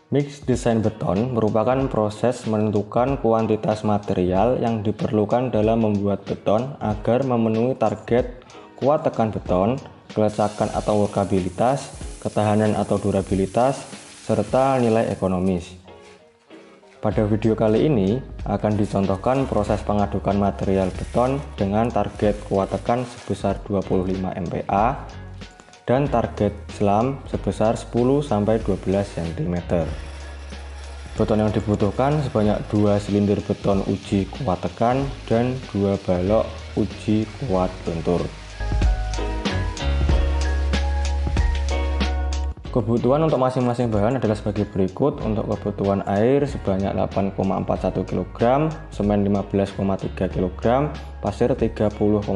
Mix desain beton merupakan proses menentukan kuantitas material yang diperlukan dalam membuat beton agar memenuhi target kuat tekan beton, kelecekan atau workabilitas, ketahanan atau durabilitas, serta nilai ekonomis. Pada video kali ini akan dicontohkan proses pengadukan material beton dengan target kuat tekan sebesar 25 MPa dan target selam sebesar 10-12 cm. Beton yang dibutuhkan sebanyak 2 silinder beton uji kuat tekan dan 2 balok uji kuat lentur. Kebutuhan untuk masing-masing bahan adalah sebagai berikut. Untuk kebutuhan air sebanyak 8,41 kg, semen 15,3 kg, pasir 30,46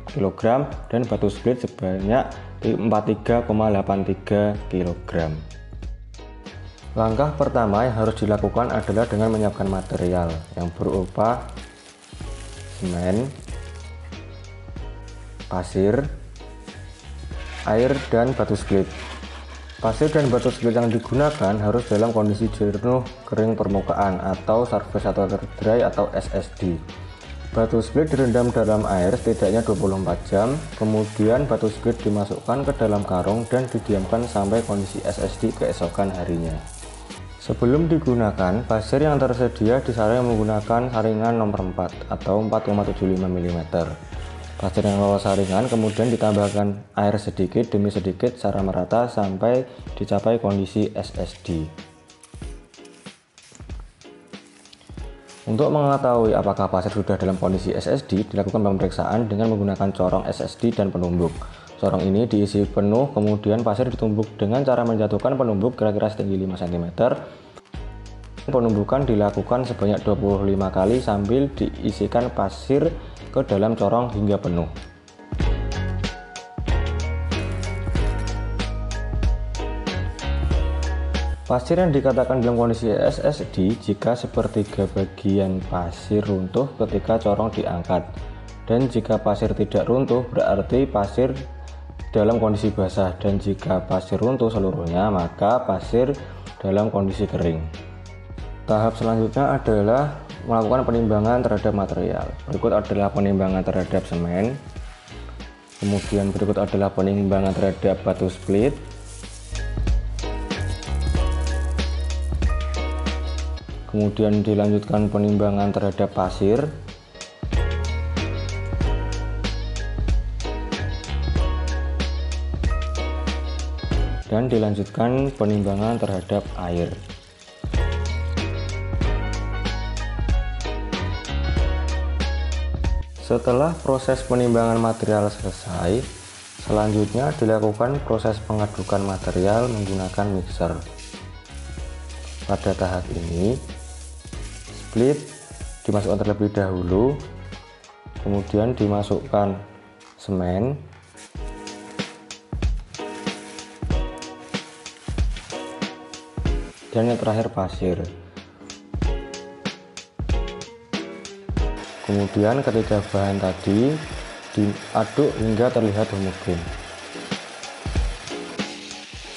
kg, dan batu split sebanyak 43,83 kg. Langkah pertama yang harus dilakukan adalah dengan menyiapkan material yang berupa semen, pasir, air, dan batu split. Pasir dan batu split yang digunakan harus dalam kondisi jenuh kering permukaan atau surface saturated dry atau SSD. Batu split direndam dalam air setidaknya 24 jam, kemudian batu split dimasukkan ke dalam karung dan didiamkan sampai kondisi SSD keesokan harinya. Sebelum digunakan, pasir yang tersedia disaring menggunakan saringan nomor 4 atau 4,75 mm. Pasir yang lolos saringan kemudian ditambahkan air sedikit demi sedikit secara merata sampai dicapai kondisi SSD. Untuk mengetahui apakah pasir sudah dalam kondisi SSD, dilakukan pemeriksaan dengan menggunakan corong SSD dan penumbuk. Corong ini diisi penuh, kemudian pasir ditumbuk dengan cara menjatuhkan penumbuk kira-kira setinggi 5 cm. Penumbukan dilakukan sebanyak 25 kali sambil diisikan pasir ke dalam corong hingga penuh. Pasir yang dikatakan dalam kondisi SSD jika sepertiga bagian pasir runtuh ketika corong diangkat, dan jika pasir tidak runtuh berarti pasir dalam kondisi basah, dan jika pasir runtuh seluruhnya maka pasir dalam kondisi kering. Tahap selanjutnya adalah melakukan penimbangan terhadap material. Berikut adalah penimbangan terhadap semen, kemudian berikut adalah penimbangan terhadap batu split, kemudian dilanjutkan penimbangan terhadap pasir, dan dilanjutkan penimbangan terhadap air. Setelah proses penimbangan material selesai, selanjutnya dilakukan proses pengadukan material menggunakan mixer. Pada tahap ini, split dimasukkan terlebih dahulu, kemudian dimasukkan semen, dan yang terakhir pasir. Kemudian ketiga bahan tadi diaduk hingga terlihat homogen.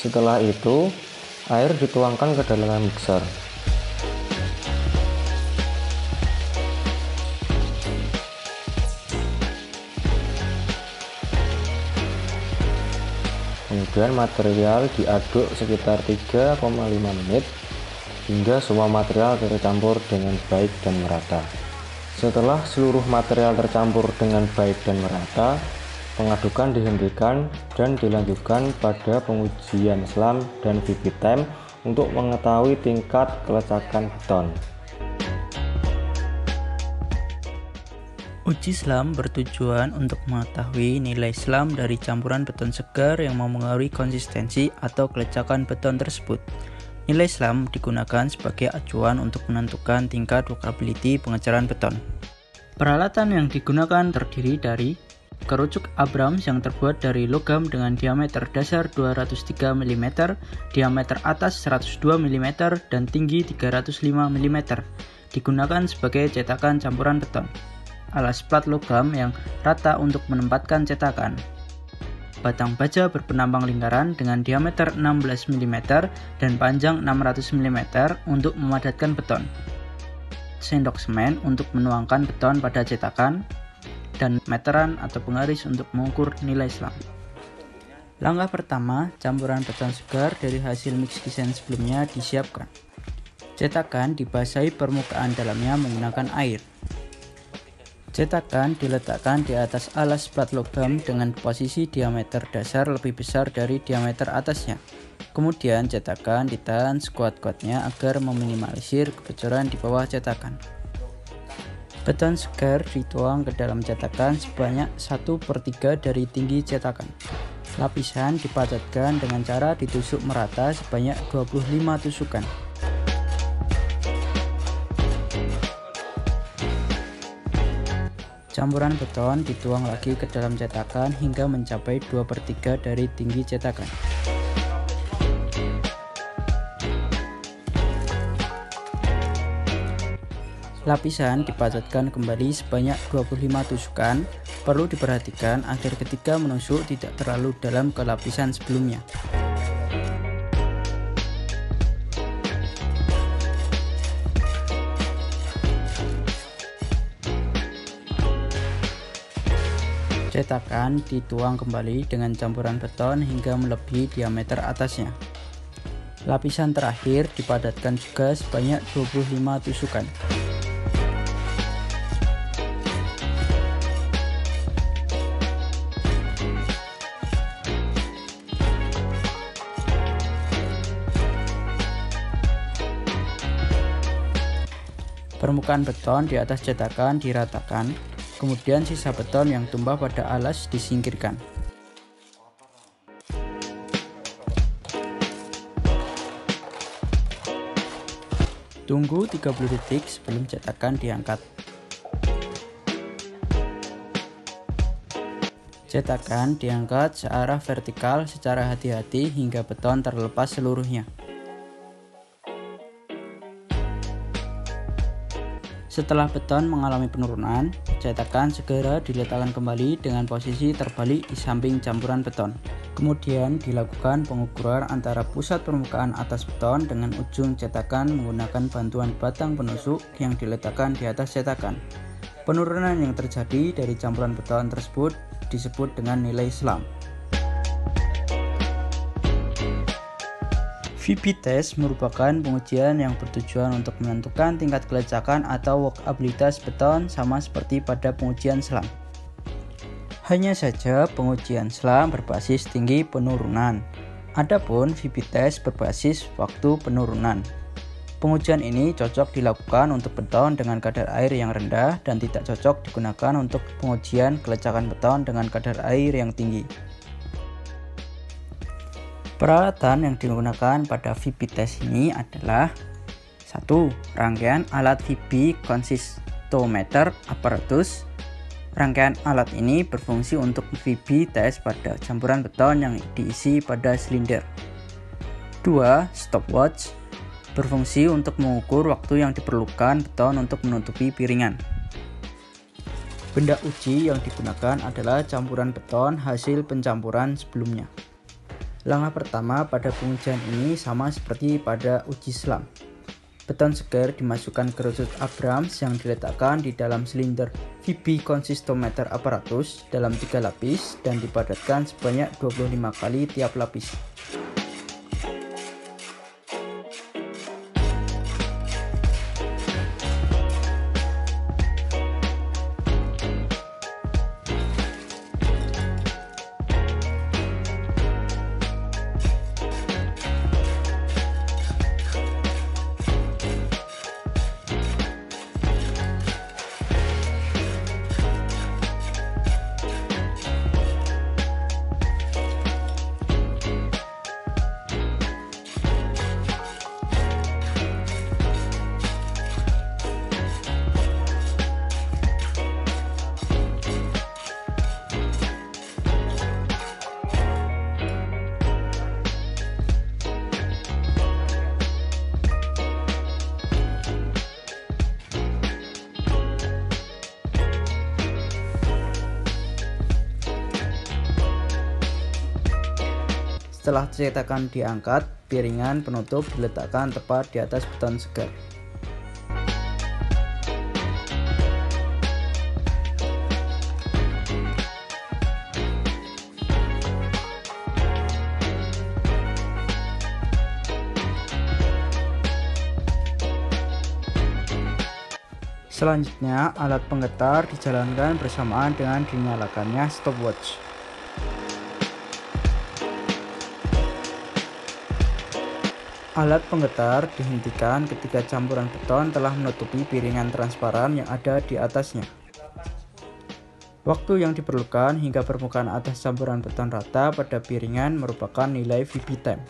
Setelah itu, air dituangkan ke dalam mixer. Kemudian material diaduk sekitar 3,5 menit hingga semua material tercampur dengan baik dan merata. Setelah seluruh material tercampur dengan baik dan merata, pengadukan dihentikan dan dilanjutkan pada pengujian selam dan VP time untuk mengetahui tingkat kelecekan beton. Uji selam bertujuan untuk mengetahui nilai selam dari campuran beton segar yang mempengaruhi konsistensi atau kelecekan beton tersebut. Nilai selam digunakan sebagai acuan untuk menentukan tingkat workability pengecaran beton. Peralatan yang digunakan terdiri dari kerucuk Abrams yang terbuat dari logam dengan diameter dasar 203 mm, diameter atas 102 mm, dan tinggi 305 mm. Digunakan sebagai cetakan campuran beton. Alas plat logam yang rata untuk menempatkan cetakan. batang baja berpenambang lingkaran dengan diameter 16 mm dan panjang 600 mm untuk memadatkan beton, sendok semen untuk menuangkan beton pada cetakan, dan meteran atau penggaris untuk mengukur nilai Islam. Langkah pertama, campuran beton segar dari hasil mix desain sebelumnya disiapkan. Cetakan dibasahi permukaan dalamnya menggunakan air. Cetakan diletakkan di atas alas plat logam dengan posisi diameter dasar lebih besar dari diameter atasnya. Kemudian cetakan ditahan sekuat-kuatnya agar meminimalisir kebocoran di bawah cetakan. Beton segar dituang ke dalam cetakan sebanyak 1/3 dari tinggi cetakan. Lapisan dipadatkan dengan cara ditusuk merata sebanyak 25 tusukan. Campuran beton dituang lagi ke dalam cetakan hingga mencapai 2/3 dari tinggi cetakan. Lapisan dipadatkan kembali sebanyak 25 tusukan. Perlu diperhatikan agar ketika menusuk tidak terlalu dalam ke lapisan sebelumnya. Cetakan dituang kembali dengan campuran beton hingga melebihi diameter atasnya. Lapisan terakhir dipadatkan juga sebanyak 25 tusukan. Permukaan beton di atas cetakan diratakan. Kemudian sisa beton yang tumpah pada alas disingkirkan. Tunggu 30 detik sebelum cetakan diangkat. Cetakan diangkat searah vertikal secara hati-hati hingga beton terlepas seluruhnya. Setelah beton mengalami penurunan, cetakan segera diletakkan kembali dengan posisi terbalik di samping campuran beton. Kemudian dilakukan pengukuran antara pusat permukaan atas beton dengan ujung cetakan menggunakan bantuan batang penusuk yang diletakkan di atas cetakan. Penurunan yang terjadi dari campuran beton tersebut disebut dengan nilai Islam. VB test merupakan pengujian yang bertujuan untuk menentukan tingkat kelacakan atau workabilitas beton sama seperti pada pengujian SLAM. Hanya saja pengujian SLAM berbasis tinggi penurunan, adapun VB test berbasis waktu penurunan. Pengujian ini cocok dilakukan untuk beton dengan kadar air yang rendah dan tidak cocok digunakan untuk pengujian kelacakan beton dengan kadar air yang tinggi. Peralatan yang digunakan pada VB test ini adalah 1. Rangkaian alat VB consistometer apparatus. Rangkaian alat ini berfungsi untuk VB test pada campuran beton yang diisi pada silinder. 2. Stopwatch. Berfungsi untuk mengukur waktu yang diperlukan beton untuk menutupi piringan. Benda uji yang digunakan adalah campuran beton hasil pencampuran sebelumnya. Langkah pertama pada pengujian ini sama seperti pada uji SLAM. Beton segar dimasukkan ke rusut Abrams yang diletakkan di dalam silinder VB consistometer apparatus dalam 3 lapis dan dipadatkan sebanyak 25 kali tiap lapis. Setelah cetakan diangkat, piringan penutup diletakkan tepat di atas beton segar. Selanjutnya, alat penggetar dijalankan bersamaan dengan dinyalakannya stopwatch. Alat penggetar dihentikan ketika campuran beton telah menutupi piringan transparan yang ada di atasnya. Waktu yang diperlukan hingga permukaan atas campuran beton rata pada piringan merupakan nilai VB time.